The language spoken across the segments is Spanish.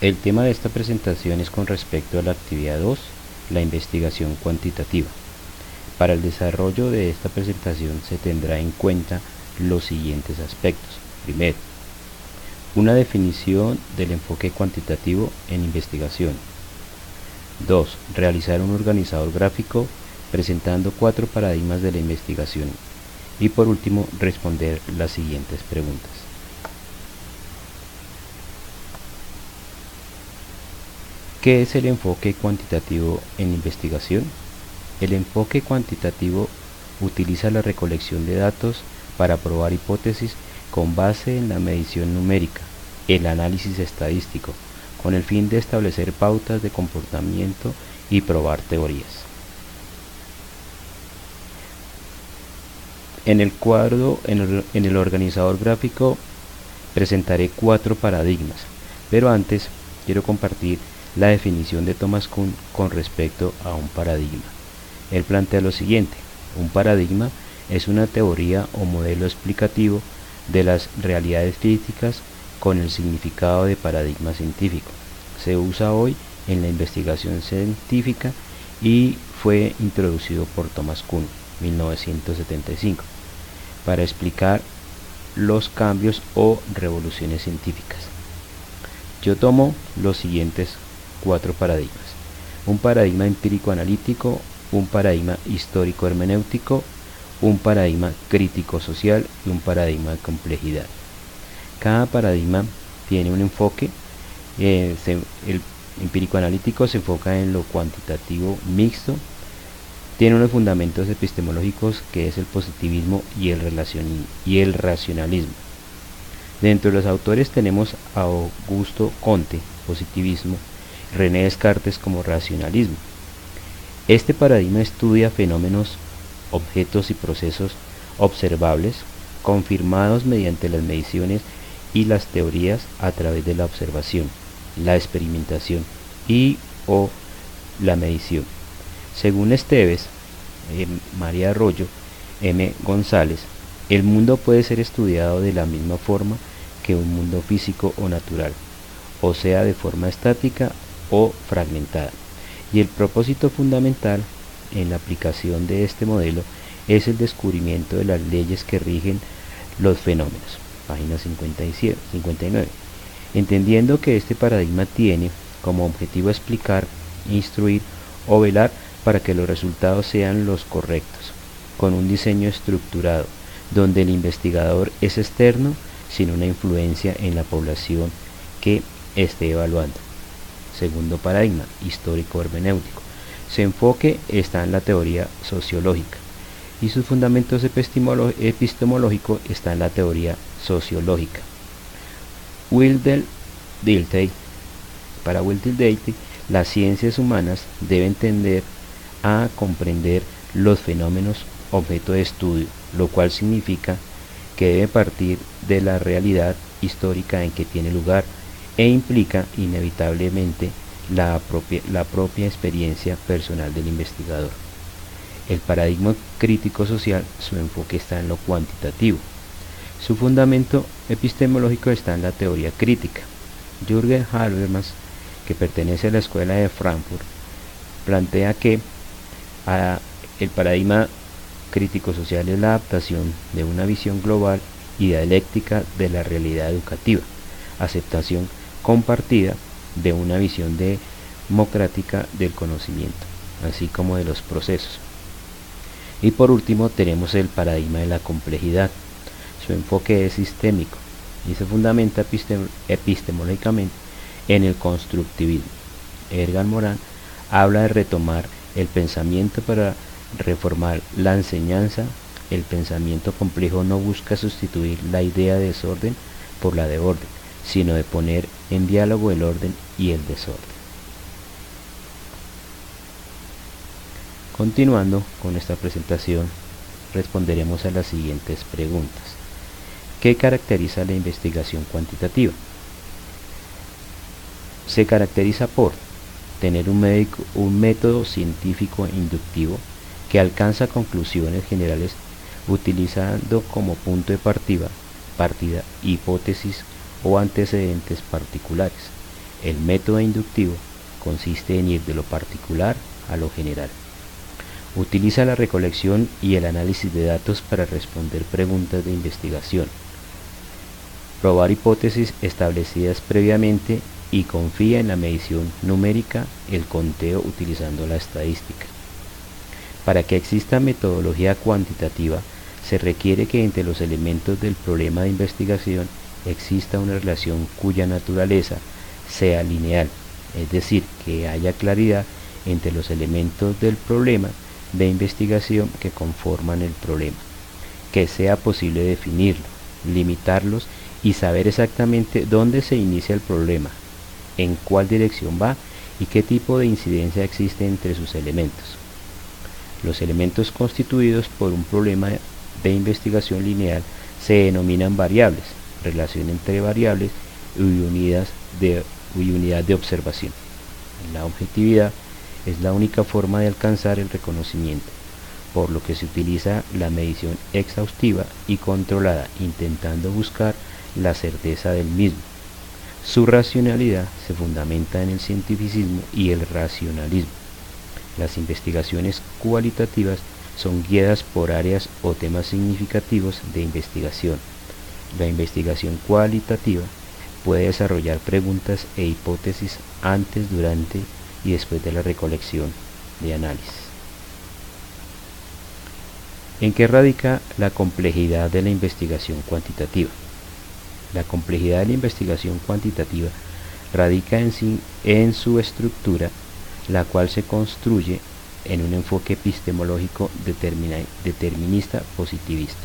El tema de esta presentación es con respecto a la actividad 2, la investigación cuantitativa. Para el desarrollo de esta presentación se tendrá en cuenta los siguientes aspectos. Primero, una definición del enfoque cuantitativo en investigación. 2. Realizar un organizador gráfico presentando 4 paradigmas de la investigación. Y por último, responder las siguientes preguntas. ¿Qué es el enfoque cuantitativo en investigación? El enfoque cuantitativo utiliza la recolección de datos para probar hipótesis con base en la medición numérica, el análisis estadístico, con el fin de establecer pautas de comportamiento y probar teorías. En el organizador gráfico presentaré 4 paradigmas, pero antes quiero compartir la definición de Thomas Kuhn con respecto a un paradigma. Él plantea lo siguiente: un paradigma es una teoría o modelo explicativo de las realidades físicas con el significado de paradigma científico. Se usa hoy en la investigación científica y fue introducido por Thomas Kuhn, 1975, para explicar los cambios o revoluciones científicas. Yo tomo los siguientes 4 paradigmas: un paradigma empírico-analítico, un paradigma histórico-hermenéutico, un paradigma crítico-social y un paradigma de complejidad. Cada paradigma tiene un enfoque. El empírico-analítico se enfoca en lo cuantitativo mixto, tiene unos fundamentos epistemológicos que es el positivismo y el racionalismo. Dentro de los autores tenemos a Augusto Comte, positivismo, René Descartes como racionalismo. Este paradigma estudia fenómenos, objetos y procesos observables, confirmados mediante las mediciones y las teorías a través de la observación, la experimentación y o la medición. Según Esteves, María Arroyo, M. González, el mundo puede ser estudiado de la misma forma que un mundo físico o natural, o sea, de forma estática o fragmentada. Y el propósito fundamental en la aplicación de este modelo es el descubrimiento de las leyes que rigen los fenómenos. Página 59. Entendiendo que este paradigma tiene como objetivo explicar, instruir o velar para que los resultados sean los correctos, con un diseño estructurado, donde el investigador es externo, sin una influencia en la población que esté evaluando. Segundo paradigma, histórico-hermenéutico. Su enfoque está en la teoría sociológica y sus fundamentos epistemológicos están en la teoría sociológica. Para Dilthey, las ciencias humanas deben tender a comprender los fenómenos objeto de estudio, lo cual significa que debe partir de la realidad histórica en que tiene lugar e implica inevitablemente la propia experiencia personal del investigador. El paradigma crítico social, su enfoque está en lo cuantitativo. Su fundamento epistemológico está en la teoría crítica. Jürgen Habermas, que pertenece a la escuela de Frankfurt, plantea que el paradigma crítico social es la adaptación de una visión global y dialéctica de la realidad educativa, aceptación compartida de una visión democrática del conocimiento, así como de los procesos. Y por último tenemos el paradigma de la complejidad. Su enfoque es sistémico y se fundamenta epistemológicamente en el constructivismo. Edgar Morin habla de retomar el pensamiento para reformar la enseñanza. El pensamiento complejo no busca sustituir la idea de desorden por la de orden, sino de poner en diálogo el orden y el desorden. Continuando con esta presentación, responderemos a las siguientes preguntas. ¿Qué caracteriza la investigación cuantitativa? Se caracteriza por tener un método científico inductivo que alcanza conclusiones generales utilizando como punto de partida hipótesis o antecedentes particulares. El método inductivo consiste en ir de lo particular a lo general. Utiliza la recolección y el análisis de datos para responder preguntas de investigación, probar hipótesis establecidas previamente y confía en la medición numérica, el conteo utilizando la estadística. Para que exista metodología cuantitativa, se requiere que entre los elementos del problema de investigación exista una relación cuya naturaleza sea lineal, es decir, que haya claridad entre los elementos del problema de investigación que conforman el problema, que sea posible definirlo, limitarlos y saber exactamente dónde se inicia el problema, en cuál dirección va y qué tipo de incidencia existe entre sus elementos. Los elementos constituidos por un problema de investigación lineal se denominan variables, relación entre variables y unidad de observación. La objetividad es la única forma de alcanzar el reconocimiento, por lo que se utiliza la medición exhaustiva y controlada, intentando buscar la certeza del mismo. Su racionalidad se fundamenta en el cientificismo y el racionalismo. Las investigaciones cualitativas son guiadas por áreas o temas significativos de investigación. La investigación cualitativa puede desarrollar preguntas e hipótesis antes, durante y después de la recolección de análisis. ¿En qué radica la complejidad de la investigación cuantitativa? La complejidad de la investigación cuantitativa radica en su estructura, la cual se construye en un enfoque epistemológico determinista positivista.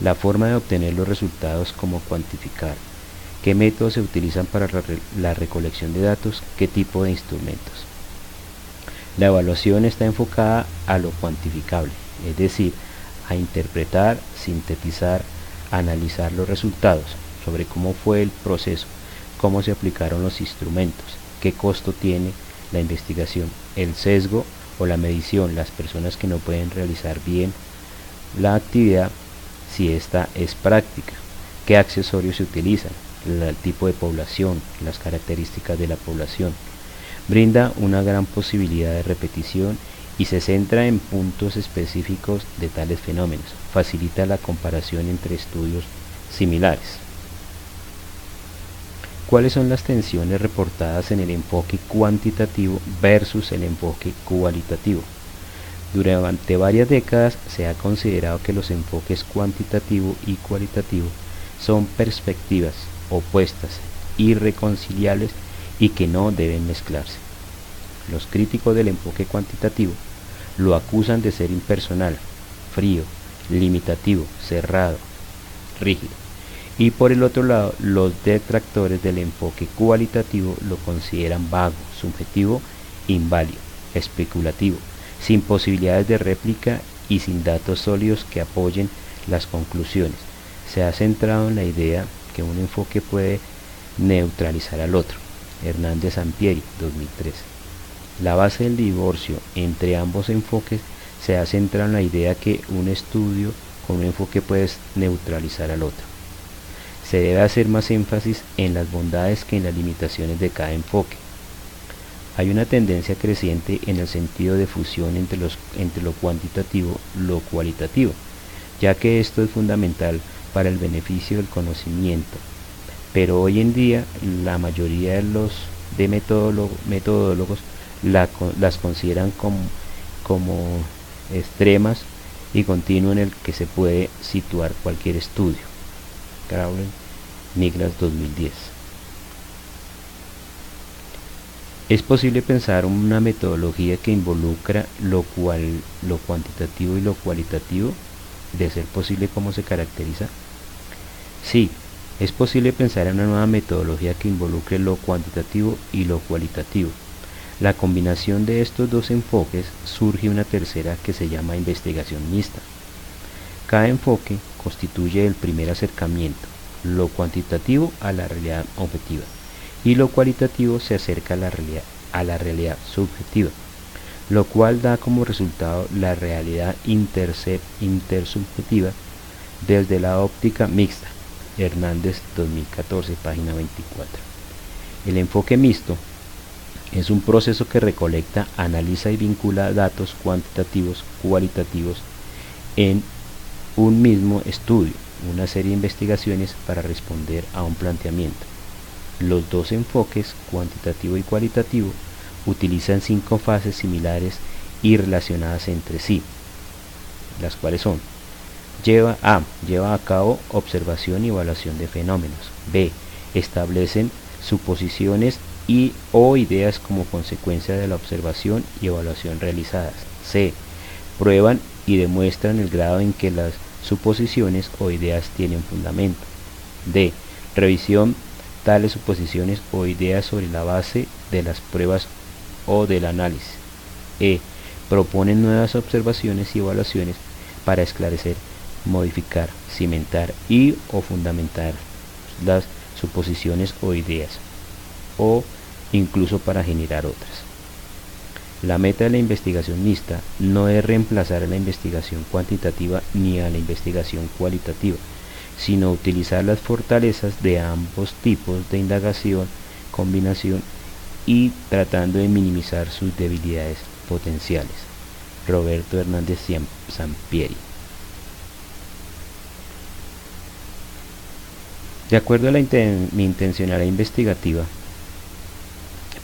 La forma de obtener los resultados, como cuantificar, qué métodos se utilizan para la recolección de datos, qué tipo de instrumentos. La evaluación está enfocada a lo cuantificable, es decir, a interpretar, sintetizar, analizar los resultados, sobre cómo fue el proceso, cómo se aplicaron los instrumentos, qué costo tiene la investigación, el sesgo o la medición, las personas que no pueden realizar bien la actividad, si esta es práctica, qué accesorios se utilizan, el tipo de población, las características de la población. Brinda una gran posibilidad de repetición y se centra en puntos específicos de tales fenómenos. Facilita la comparación entre estudios similares. ¿Cuáles son las tensiones reportadas en el enfoque cuantitativo versus el enfoque cualitativo? Durante varias décadas se ha considerado que los enfoques cuantitativo y cualitativo son perspectivas opuestas, irreconciliables y que no deben mezclarse. Los críticos del enfoque cuantitativo lo acusan de ser impersonal, frío, limitativo, cerrado, rígido. Y por el otro lado, los detractores del enfoque cualitativo lo consideran vago, subjetivo, inválido, especulativo, sin posibilidades de réplica y sin datos sólidos que apoyen las conclusiones. Se ha centrado en la idea que un enfoque puede neutralizar al otro. Hernández Sampieri, 2003. La base del divorcio entre ambos enfoques se ha centrado en la idea que un estudio con un enfoque puede neutralizar al otro. Se debe hacer más énfasis en las bondades que en las limitaciones de cada enfoque. Hay una tendencia creciente en el sentido de fusión entre lo cuantitativo y lo cualitativo, ya que esto es fundamental para el beneficio del conocimiento. Pero hoy en día la mayoría de los metodólogos las consideran como extremas y continuo en el que se puede situar cualquier estudio. Crowley, Niklas, 2010. Es posible pensar una metodología que involucra lo cuantitativo y lo cualitativo. De ser posible, ¿cómo se caracteriza? Sí, es posible pensar en una nueva metodología que involucre lo cuantitativo y lo cualitativo. La combinación de estos dos enfoques surge una tercera que se llama investigación mixta. Cada enfoque constituye el primer acercamiento, lo cuantitativo a la realidad objetiva y lo cualitativo se acerca a la realidad subjetiva, lo cual da como resultado la realidad intersubjetiva desde la óptica mixta. Hernández, 2014, página 24. El enfoque mixto es un proceso que recolecta, analiza y vincula datos cuantitativos, cualitativos en un mismo estudio, una serie de investigaciones para responder a un planteamiento. Los dos enfoques, cuantitativo y cualitativo, utilizan 5 fases similares y relacionadas entre sí, las cuales son: lleva a cabo observación y evaluación de fenómenos. B. Establecen suposiciones y o ideas como consecuencia de la observación y evaluación realizadas. C. Prueban y demuestran el grado en que las suposiciones o ideas tienen fundamento. D. Revisión tales suposiciones o ideas sobre la base de las pruebas o del análisis. E. Proponen nuevas observaciones y evaluaciones para esclarecer, modificar, cimentar y o fundamentar las suposiciones o ideas, o incluso para generar otras. La meta de la investigación mixta no es reemplazar a la investigación cuantitativa ni a la investigación cualitativa, sino utilizar las fortalezas de ambos tipos de indagación, combinación y tratando de minimizar sus debilidades potenciales. Roberto Hernández Sampieri. De acuerdo a mi intencionalidad investigativa,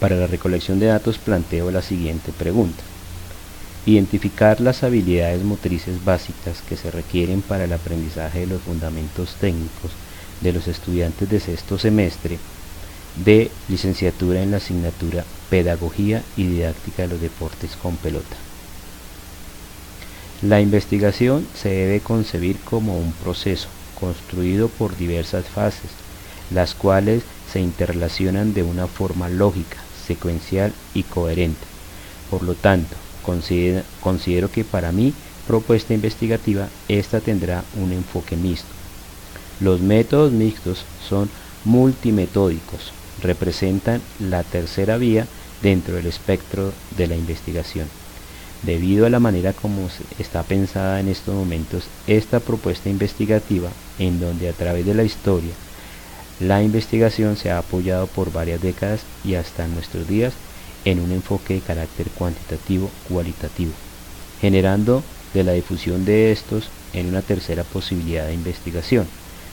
para la recolección de datos planteo la siguiente pregunta: identificar las habilidades motrices básicas que se requieren para el aprendizaje de los fundamentos técnicos de los estudiantes de sexto semestre de licenciatura en la asignatura Pedagogía y Didáctica de los Deportes con Pelota. La investigación se debe concebir como un proceso construido por diversas fases, las cuales se interrelacionan de una forma lógica, secuencial y coherente. Por lo tanto, considero que para mi propuesta investigativa esta tendrá un enfoque mixto. Los métodos mixtos son multimetódicos, representan la tercera vía dentro del espectro de la investigación. Debido a la manera como está pensada en estos momentos esta propuesta investigativa, en donde a través de la historia la investigación se ha apoyado por varias décadas y hasta nuestros días en un enfoque de carácter cuantitativo-cualitativo, generando de la difusión de estos en una tercera posibilidad de investigación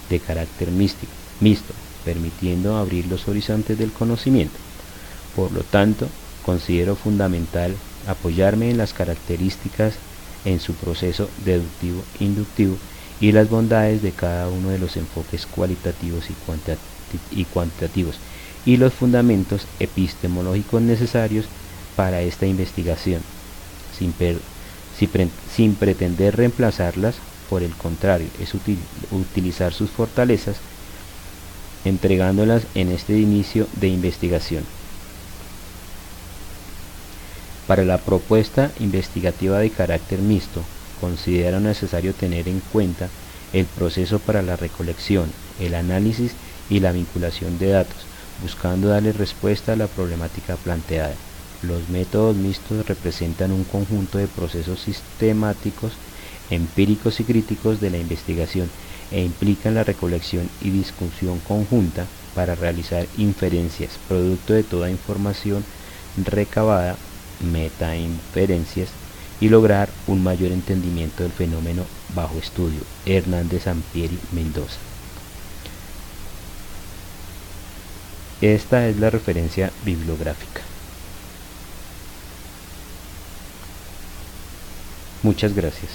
de carácter mixto, permitiendo abrir los horizontes del conocimiento. Por lo tanto, considero fundamental apoyarme en las características en su proceso deductivo-inductivo y las bondades de cada uno de los enfoques cualitativos y cuantitativos y los fundamentos epistemológicos necesarios para esta investigación, sin pretender reemplazarlas. Por el contrario, es utilizar sus fortalezas entregándolas en este inicio de investigación. Para la propuesta investigativa de carácter mixto, considero necesario tener en cuenta el proceso para la recolección, el análisis y la vinculación de datos, buscando darle respuesta a la problemática planteada. Los métodos mixtos representan un conjunto de procesos sistemáticos, empíricos y críticos de la investigación e implican la recolección y discusión conjunta para realizar inferencias, producto de toda información recabada, metainferencias, y lograr un mayor entendimiento del fenómeno bajo estudio. Hernández Sampieri Mendoza. Esta es la referencia bibliográfica. Muchas gracias.